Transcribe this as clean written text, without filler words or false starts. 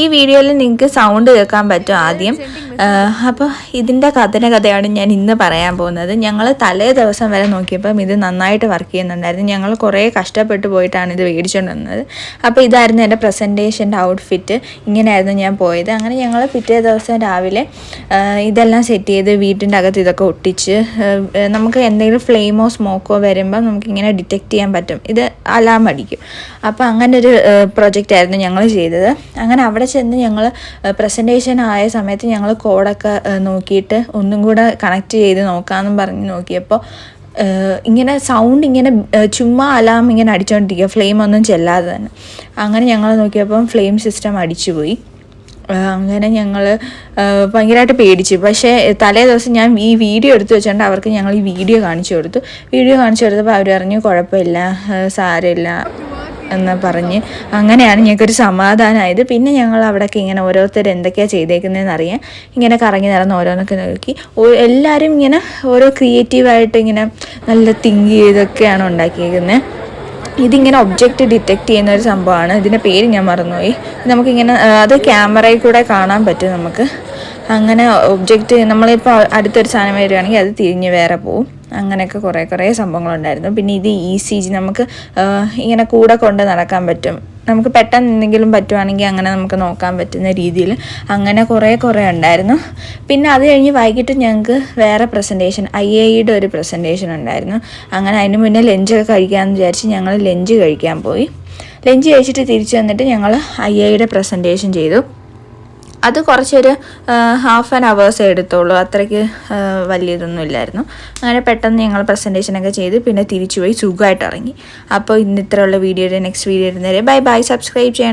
ഈ വീഡിയോയിൽ നിങ്ങൾക്ക് സൗണ്ട് കേൾക്കാൻ പറ്റും ആദ്യം. അപ്പോൾ ഇതിൻ്റെ കഥയാണ് ഞാൻ ഇന്ന് പറയാൻ പോകുന്നത്. ഞങ്ങൾ തലേ ദിവസം വരെ നോക്കിയപ്പം ഇത് നന്നായിട്ട് വർക്ക് ചെയ്യുന്നുണ്ടായിരുന്നു. ഞങ്ങൾ കുറേ കഷ്ടപ്പെട്ട് പോയിട്ടാണ് ഇത് മേടിച്ചുകൊണ്ട് വന്നത്. അപ്പോൾ ഇതായിരുന്നു എൻ്റെ പ്രസൻറ്റേഷൻ്റെ ഔട്ട്ഫിറ്റ്. ഇങ്ങനെയായിരുന്നു ഞാൻ പോയത്. അങ്ങനെ ഞങ്ങൾ പിറ്റേ ദിവസം രാവിലെ ഇതെല്ലാം സെറ്റ് ചെയ്ത് വീട്ടിൻ്റെ അകത്ത് ഇതൊക്കെ ഒട്ടിച്ച് നമുക്ക് എന്തെങ്കിലും ഫ്ലെയിമോ സ്മോക്കോ വരുമ്പോൾ നമുക്കിങ്ങനെ ഡിറ്റക്റ്റ് ചെയ്യാൻ പറ്റും. ഇത് അലാം അടിക്കും. അപ്പോൾ അങ്ങനെ ഒരു പ്രൊജക്റ്റായിരുന്നു ഞങ്ങൾ ചെയ്തത്. അങ്ങനെ അവിടെ ചെന്ന് ഞങ്ങൾ പ്രസൻറ്റേഷൻ ആയ സമയത്ത് ഞങ്ങൾ കോഡൊക്കെ നോക്കിയിട്ട് ഒന്നും കൂടെ കണക്ട് ചെയ്ത് നോക്കാമെന്നും പറഞ്ഞ് നോക്കിയപ്പോൾ ഇങ്ങനെ സൗണ്ട് ഇങ്ങനെ ചുമ്മാ അലാം ഇങ്ങനെ അടിച്ചുകൊണ്ടിരിക്കുക, ഫ്ലെയിം ഒന്നും ചെല്ലാതെ തന്നെ. അങ്ങനെ ഞങ്ങൾ നോക്കിയപ്പം ഫ്ലെയിം സിസ്റ്റം അടിച്ചുപോയി. അങ്ങനെ ഞങ്ങൾ ഭയങ്കരമായിട്ട് പേടിച്ചു. പക്ഷേ തലേ ദിവസം ഞാൻ ഈ വീഡിയോ എടുത്ത് വെച്ചുകൊണ്ട് അവർക്ക് ഞങ്ങൾ ഈ വീഡിയോ കാണിച്ചു കൊടുത്തപ്പോൾ അവർ പറഞ്ഞു കുഴപ്പമില്ല, സാരമില്ല എന്ന് പറഞ്ഞ്. അങ്ങനെയാണ് ഞങ്ങൾക്കൊരു സമാധാനമായത്. പിന്നെ ഞങ്ങൾ അവിടെയൊക്കെ ഇങ്ങനെ ഓരോരുത്തർ എന്തൊക്കെയാണ് ചെയ്തേക്കുന്നതെന്ന് അറിയാൻ ഇങ്ങനെ കറങ്ങി നടന്ന് ഓരോന്നൊക്കെ നോക്കി. എല്ലാവരും ഇങ്ങനെ ഓരോ ക്രിയേറ്റീവായിട്ട് ഇങ്ങനെ നല്ല തിങ്ക് ചെയ്തൊക്കെയാണ് ഉണ്ടാക്കിയിരിക്കുന്നത്. ഇതിങ്ങനെ ഒബ്ജക്റ്റ് ഡിറ്റക്റ്റ് ചെയ്യുന്ന ഒരു സംഭവമാണ്. ഇതിൻ്റെ പേര് ഞാൻ മറന്നുപോയി. നമുക്കിങ്ങനെ അത് ക്യാമറയിൽ കൂടെ കാണാൻ പറ്റും നമുക്ക്. അങ്ങനെ ഒബ്ജക്റ്റ് നമ്മളിപ്പോൾ അടുത്തൊരു സാധനം വരികയാണെങ്കിൽ അത് തിരിഞ്ഞ് വേറെ പോവും. അങ്ങനെയൊക്കെ കുറേ സംഭവങ്ങളുണ്ടായിരുന്നു. പിന്നെ ഇത് ECG നമുക്ക് ഇങ്ങനെ കൂടെ കൊണ്ട് നടക്കാൻ പറ്റും. നമുക്ക് പെട്ടെന്ന് എന്തെങ്കിലും പറ്റുവാണെങ്കിൽ അങ്ങനെ നമുക്ക് നോക്കാൻ പറ്റുന്ന രീതിയിൽ അങ്ങനെ കുറേ ഉണ്ടായിരുന്നു. പിന്നെ അത് കഴിഞ്ഞ് വൈകിട്ട് ഞങ്ങൾക്ക് വേറെ പ്രസൻറ്റേഷൻ, IAEയുടെ ഒരു പ്രസൻറ്റേഷൻ ഉണ്ടായിരുന്നു. അങ്ങനെ അതിന് മുന്നേ ലഞ്ചൊക്കെ കഴിക്കാമെന്ന് വിചാരിച്ച് ഞങ്ങൾ ലഞ്ച് കഴിക്കാൻ പോയി. ലഞ്ച് കഴിച്ചിട്ട് തിരിച്ചു വന്നിട്ട് ഞങ്ങൾ IAEയുടെ പ്രസൻറ്റേഷൻ ചെയ്തു. അത് കുറച്ചൊരു ഹാഫ് ആൻ അവേഴ്സ് എടുത്തോളൂ, അത്രയ്ക്ക് വലിയതൊന്നും ഇല്ലായിരുന്നു. അങ്ങനെ പെട്ടെന്ന് ഞങ്ങൾ പ്രസൻറ്റേഷനൊക്കെ ചെയ്ത് പിന്നെ തിരിച്ചു പോയി സുഖമായിട്ട് ഇറങ്ങി. അപ്പോൾ ഇന്ന് ഇത്രയുള്ള വീഡിയോയുടെ നെക്സ്റ്റ് വീഡിയോ ഇടുന്നവരെ ബൈ. സബ്സ്ക്രൈബ് ചെയ്യണം.